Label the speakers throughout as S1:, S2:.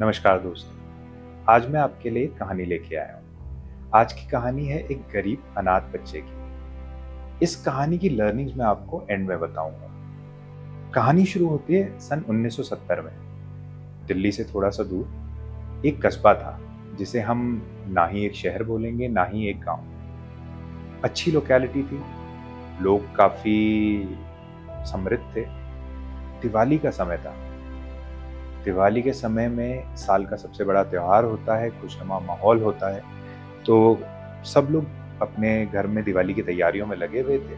S1: नमस्कार दोस्तों। आज मैं आपके लिए एक कहानी लेके आया हूँ। आज की कहानी है एक गरीब अनाथ बच्चे की। इस कहानी की लर्निंग्स मैं आपको एंड में बताऊंगा। कहानी शुरू होती है सन 1970 में। दिल्ली से थोड़ा सा दूर एक कस्बा था, जिसे हम ना ही एक शहर बोलेंगे ना ही एक गांव। अच्छी लोकेलिटी थी, लोग काफी समृद्ध थे। दिवाली का समय था। दिवाली के समय में साल का सबसे बड़ा त्योहार होता है, खुशनुमा माहौल होता है। तो सब लोग अपने घर में दिवाली की तैयारियों में लगे हुए थे।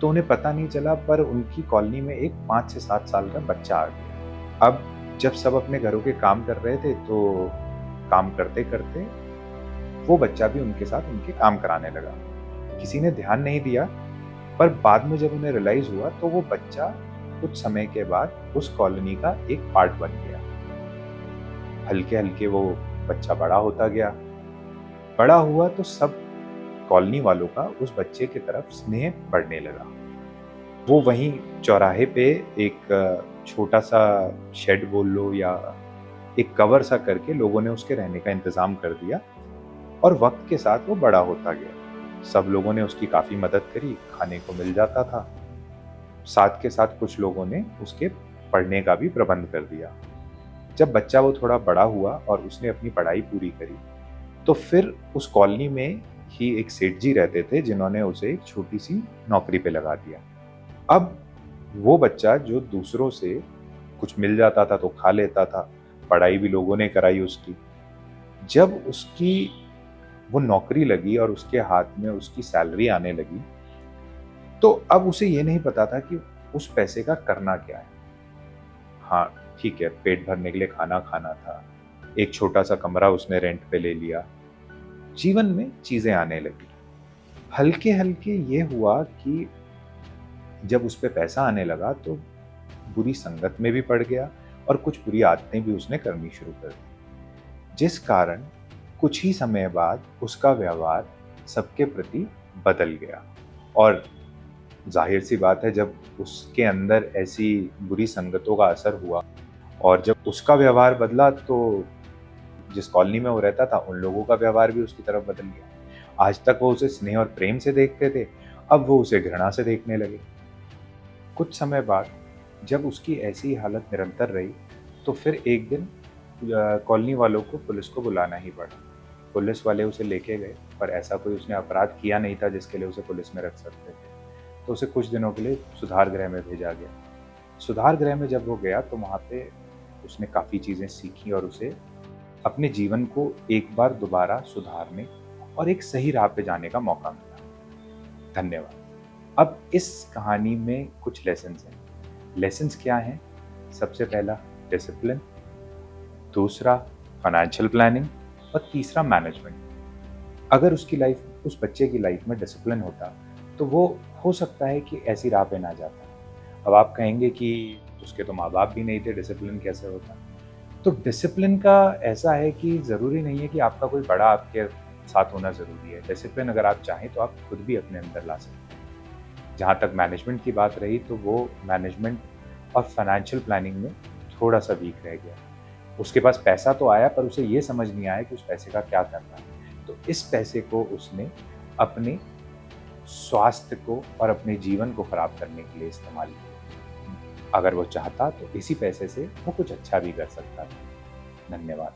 S1: तो उन्हें पता नहीं चला, पर उनकी कॉलोनी में एक 5 से 7 साल का बच्चा आ गया। अब जब सब अपने घरों के काम कर रहे थे, तो काम करते-करते वो बच्चा भी उनके साथ उनके काम कराने लगा। किसी ने ध्यान नहीं दिया, पर बाद में जब उन्हें रियलाइज़ हुआ, तो वो बच्चा कुछ समय के बाद उस कॉलोनी का एक पार्ट बन गया। हल्के-हल्के वो बच्चा बड़ा होता गया। बड़ा हुआ तो सब कॉलोनी वालों का उस बच्चे की तरफ स्नेह बढ़ने लगा। वो वहीं चौराहे पे एक छोटा-सा शेड बोल लो या एक कवर सा करके लोगों ने उसके रहने का इंतज़ाम कर दिया, और वक़्त के साथ वो बड़ा होता गया। सब लोगों ने उसकी काफ़ी मदद करी, खाने को मिल जाता था। साथ के साथ कुछ लोगों ने उसके पढ़ने का भी प्रबंध कर दिया। जब बच्चा वो थोड़ा बड़ा हुआ और उसने अपनी पढ़ाई पूरी करी, तो फिर उस कॉलोनी में ही एक सेठ जी रहते थे, जिन्होंने उसे एक छोटी-सी नौकरी पे लगा दिया। अब वो बच्चा जो दूसरों से कुछ मिल जाता था तो खा लेता था, पढ़ाई भी लोगों ने कराई उसकी। जब उसकी वो नौकरी लगी और उसके हाथ में उसकी सैलरी आने लगी, तो अब उसे ये नहीं पता था कि उस पैसे का करना क्या है। हाँ, ठीक है, पेट भरने के लिए खाना खाना था, एक छोटा-सा कमरा उसने रेंट पे ले लिया। जीवन में चीज़ें आने लगी। हल्के-हल्के ये हुआ कि जब उस पे पैसा आने लगा, तो बुरी संगत में भी पड़ गया और कुछ बुरी आदतें भी उसने करनी शुरू कर दी। जिस कारण कुछ ही समय बाद उसका व्यवहार सबके प्रति बदल गया। और ज़ाहिर-सी बात है, जब उसके अंदर ऐसी बुरी संगतों का असर हुआ और जब उसका व्यवहार बदला, तो जिस कॉलोनी में वो रहता था, उन लोगों का व्यवहार भी उसकी तरफ बदल गया। आज तक वो उसे स्नेह और प्रेम से देखते थे, अब वो उसे घृणा से देखने लगे। कुछ समय बाद जब उसकी ऐसी हालत निरंतर रही, तो फिर एक दिन कॉलोनी वालों को पुलिस को बुलाना ही पड़ा। पुलिस वाले उसे लेके गए, पर ऐसा कोई उसने अपराध किया नहीं था जिसके लिए उसे पुलिस में रख सकते थे। तो उसे कुछ दिनों के लिए सुधार गृह में भेजा गया। सुधार गृह में जब वो गया, तो वहाँ पे उसने काफ़ी चीज़ें सीखी और उसे अपने जीवन को एक बार दोबारा सुधारने और एक सही राह पे जाने का मौका मिला। धन्यवाद। अब इस कहानी में कुछ लेसन्स हैं। लेसन्स क्या हैं? सबसे पहला डिसिप्लिन, दूसरा फाइनेंशियल प्लानिंग और तीसरा मैनेजमेंट। अगर उसकी लाइफ उस बच्चे की लाइफ में डिसिप्लिन होता, तो वो हो सकता है कि ऐसी राह पे ना जाता। अब आप कहेंगे कि उसके तो माँ-बाप भी नहीं थे, डिसिप्लिन कैसे होता? तो डिसिप्लिन का ऐसा है कि ज़रूरी नहीं है कि आपका कोई बड़ा आपके साथ होना ज़रूरी है। डिसिप्लिन अगर आप चाहें तो आप खुद भी अपने अंदर ला सकते हैं। जहाँ तक मैनेजमेंट की बात रही, तो वो मैनेजमेंट और फाइनेंशियल प्लानिंग में थोड़ा-सा वीक रह गया। उसके पास पैसा तो आया, पर उसे ये समझ नहीं आया कि उस पैसे का क्या करना है। तो इस पैसे को उसने अपने स्वास्थ्य को और अपने जीवन को खराब करने के लिए इस्तेमाल किया। अगर वो चाहता, तो इसी पैसे से वो कुछ अच्छा भी कर सकता था। धन्यवाद।